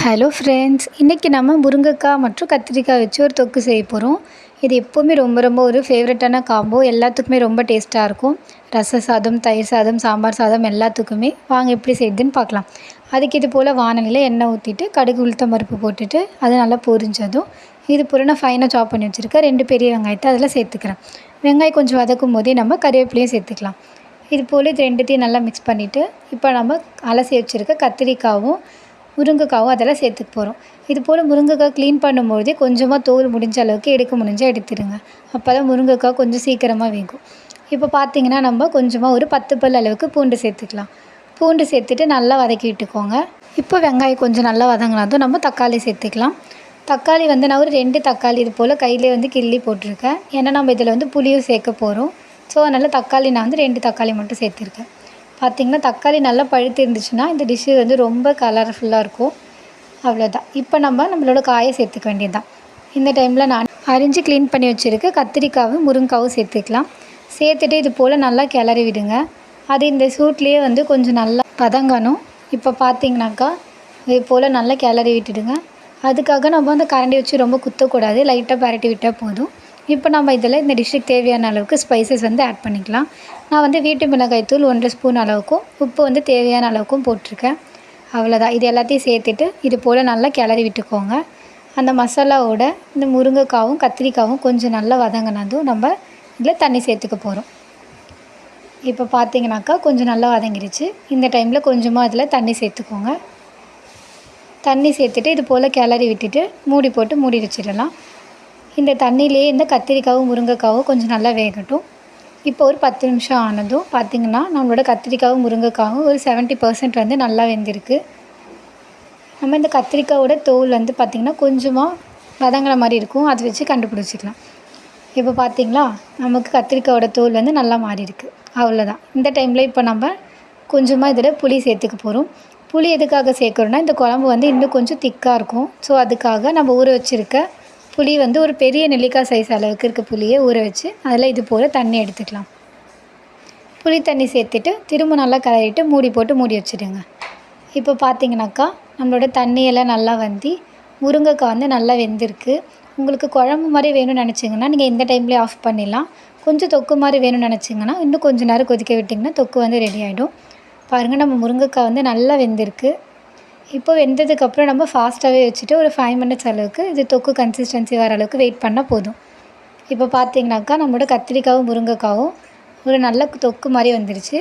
Hello friends, இன்றைக்கி நம்ம முருங்கைக்காய் மற்றும் கத்திரிக்காய் வச்சு ஒரு தொக்கு செய்ய போகிறோம். இது எப்போவுமே ரொம்ப ஒரு ஃபேவரட்டான காம்போ. எல்லாத்துக்குமே ரொம்ப டேஸ்ட்டாக இருக்கும். ரச சாதம், தயிர் சாதம், சாம்பார் சாதம் எல்லாத்துக்குமே. வாங்க எப்படி செய்யுதுன்னு பார்க்கலாம். அதுக்கு இது போல் வானலியில் எண்ணெய் ஊற்றிட்டு கடுகு உளுத்தம் பருப்பு போட்டுட்டு அது நல்லா பொரிஞ்சதும் இது போல் நான் ஃபைனாக சாப் பண்ணி வச்சுருக்கேன் 2 பெரிய வெங்காயத்தை அதில் சேர்த்துக்கிறேன். வெங்காயம் கொஞ்சம் வதக்கும் போதே நம்ம கறிவேப்பிலையும் சேர்த்துக்கலாம். இது போல் இது ரெண்டுத்தையும் நல்லா மிக்ஸ் பண்ணிவிட்டு இப்போ நம்ம அலசி வச்சுருக்க கத்திரிக்காவும் முருங்கைக்காவும் அதெல்லாம் சேர்த்துக்க போகிறோம். இது போல் முருங்கைக்காய் க்ளீன் பண்ணும்போதே கொஞ்சமாக தோல் முடிஞ்ச அளவுக்கு எடுக்க முடிஞ்சால் எடுத்துடுங்க. அப்போ தான் முருங்கைக்காய் கொஞ்சம் சீக்கிரமாக வேகும். இப்போ பார்த்திங்கன்னா நம்ம கொஞ்சமாக ஒரு 10 பல் அளவுக்கு பூண்டு சேர்த்துக்கலாம். பூண்டு சேர்த்துட்டு நல்லா வதக்கி விட்டுக்கோங்க. இப்போ வெங்காயம் கொஞ்சம் நல்லா வதங்கினதும் நம்ம தக்காளி சேர்த்துக்கலாம். தக்காளி நான் ஒரு 2 தக்காளி இது போல் கையிலே கிள்ளி போட்டிருக்கேன். ஏன்னா நம்ம இதில் புளியும் சேர்க்க போகிறோம். ஸோ அதனால் தக்காளி நான் 2 தக்காளி மட்டும் சேர்த்துருக்கேன். பார்த்திங்கன்னா தக்காளி நல்லா பழுத்து இருந்துச்சுன்னா இந்த டிஷ்ஷு ரொம்ப கலர்ஃபுல்லாக இருக்கும். அவ்வளோதான். இப்போ நம்மளோட காயை சேர்த்துக்க வேண்டியது தான். இந்த டைமில் நான் அரிஞ்சு க்ளீன் பண்ணி வச்சுருக்க கத்திரிக்காவும் முருங்காவும் சேர்த்துக்கலாம். சேர்த்துட்டு இது போல் நல்லா கிளறி விடுங்க. அது இந்த சூட்லேயே கொஞ்சம் நல்லா வதங்கணும். இப்போ பார்த்திங்கனாக்கா இது போல் நல்லா கிளறி விட்டுடுங்க. அதுக்காக நம்ம அந்த கரண்டி வச்சு ரொம்ப குத்தக்கூடாது. லைட்டாக பரட்டி விட்டால் போதும். இப்போ நம்ம இதில் இந்த டிஷ்ஷுக்கு தேவையான அளவுக்கு ஸ்பைசஸ் ஆட் பண்ணிக்கலாம். நான் வீட்டு மிளகாய் தூள் 1 ஸ்பூன் அளவுக்கும் உப்பு தேவையான அளவுக்கும் போட்டிருக்கேன். அவ்வளோதான். இது எல்லாத்தையும் சேர்த்துட்டு இது போல் நல்லா கிளறி விட்டுக்கோங்க. அந்த மசாலாவோட இந்த முருங்கைக்காவும் கத்திரிக்காவும் கொஞ்சம் நல்லா வதங்கினதும் நம்ம இதில் தண்ணி சேர்த்துக்க போகிறோம். இப்போ பார்த்திங்கனாக்கா கொஞ்சம் நல்லா வதங்கிடுச்சு. இந்த டைமில் கொஞ்சமாக இதில் தண்ணி சேர்த்துக்கோங்க. தண்ணி சேர்த்துட்டு இது போல் கிளறி விட்டுட்டு மூடி போட்டு மூடி வச்சிடலாம். இந்த தண்ணியிலேயே இந்த கத்திரிக்காவும் முருங்கைக்காவும் கொஞ்சம் நல்லா வேகட்டும். இப்போ ஒரு 10 நிமிஷம் ஆனதும் பார்த்திங்கன்னா நம்மளோட கத்திரிக்காவும் முருங்கைக்காவும் ஒரு 70% நல்லா வெந்திருக்கு. நம்ம இந்த கத்திரிக்காவோட தோல் பார்த்திங்கன்னா கொஞ்சமாக வதங்குற மாதிரி இருக்கும். அதை வச்சு கண்டுபிடிச்சிக்கலாம். இப்போ பார்த்திங்களா நமக்கு கத்திரிக்காவோட தோல் நல்லா மாறி இருக்குது. அவ்வளோதான். இந்த டைமில் இப்போ நம்ம கொஞ்சமாக இதில் புளி சேர்த்துக்க போகிறோம். புளி எதுக்காக சேர்க்குறோன்னா இந்த குழம்பு இன்னும் கொஞ்சம் திக்காக இருக்கும். ஸோ அதுக்காக நம்ம ஊற வச்சுருக்க புளி ஒரு பெரிய நெல்லிக்காய் சைஸ் அளவுக்கு இருக்க புளியை ஊற வச்சு அதில் இது போல் தண்ணி எடுத்துக்கலாம். புளி தண்ணி சேர்த்துட்டு திரும்ப நல்லா கலரிட்டு மூடி போட்டு மூடி வச்சுடுங்க. இப்போ பார்த்திங்கனாக்கா நம்மளோட தண்ணியெல்லாம் நல்லா முருங்கைக்காய் நல்லா வெந்திருக்கு. உங்களுக்கு குழம்பு மாதிரி வேணும்னு நினச்சிங்கன்னா நீங்கள் இந்த டைம்லேயே ஆஃப் பண்ணிடலாம். கொஞ்சம் தொக்கு மாதிரி வேணும்னு நினச்சிங்கன்னா இன்னும் கொஞ்சம் நேரம் கொதிக்க விட்டிங்கன்னா தொக்கு ரெடி ஆகிடும். பாருங்கள் நம்ம முருங்கைக்காய் நல்லா வெந்திருக்கு. இப்போ வெந்ததுக்கப்புறம் நம்ம ஃபாஸ்ட்டாகவே வச்சுட்டு ஒரு 5 மினிட்ஸ் அளவுக்கு இது தொக்கு கன்சிஸ்டன்சி வர அளவுக்கு வெயிட் பண்ணால் போதும். இப்போ பார்த்திங்கனாக்கா நம்மளோட கத்திரிக்காவும் முருங்கைக்காவும் ஒரு நல்ல தொக்கு மாதிரி வந்துருச்சு.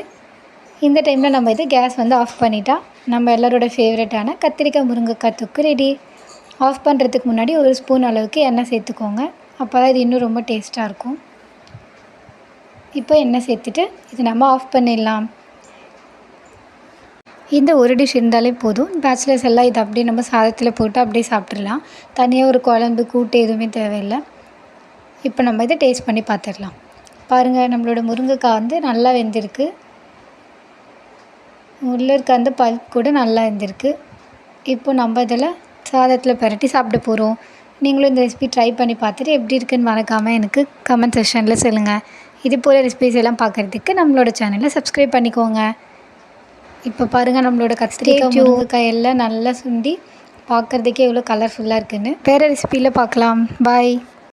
இந்த டைமில் நம்ம இது கேஸ் ஆஃப் பண்ணிட்டா நம்ம எல்லாரோட ஃபேவரட்டான கத்திரிக்காய் முருங்கைக்காய் தொக்கு ரெடி. ஆஃப் பண்ணுறதுக்கு முன்னாடி 1 ஸ்பூன் அளவுக்கு எண்ணெய் சேர்த்துக்கோங்க. அப்போ தான் இது இன்னும் ரொம்ப டேஸ்ட்டாக இருக்கும். இப்போ எண்ணெய் சேர்த்துட்டு இது நம்ம ஆஃப் பண்ணிடலாம். இந்த ஒரு டிஷ் இருந்தாலே போதும். பேச்சுலர்ஸ் எல்லாம் இதை அப்படியே நம்ம சாதத்தில் போட்டு அப்படியே சாப்பிட்றலாம். தனியாக ஒரு குழம்பு கூட்டு எதுவுமே தேவையில்லை. இப்போ நம்ம இதை டேஸ்ட் பண்ணி பார்த்துடலாம். பாருங்கள் நம்மளோட முருங்கைக்காய் நல்லா வெந்திருக்கு. உள்ளே இருக்க அந்த பல்ப் கூட நல்லா வெந்திருக்கு. இப்போ நம்ம இதில் சாதத்தில் பரட்டி சாப்பிட போகிறோம். நீங்களும் இந்த ரெசிபி ட்ரை பண்ணி பார்த்துட்டு எப்படி இருக்குன்னு மறக்காமல் எனக்கு கமெண்ட் செக்ஷனில் சொல்லுங்கள். இது போல் ரெசிபிஸ் எல்லாம் பார்க்குறதுக்கு நம்மளோட சேனலை சப்ஸ்கிரைப் பண்ணிக்கோங்க. இப்போ பாருங்கள் நம்மளோட கத்திரிக்காய் முருங்கைக்காய் எல்லாம் நல்லா சுண்டி பார்க்குறதுக்கே எவ்வளோ கலர்ஃபுல்லாக இருக்குதுன்னு. வேறு ரெசிபியில் பார்க்கலாம். பாய்.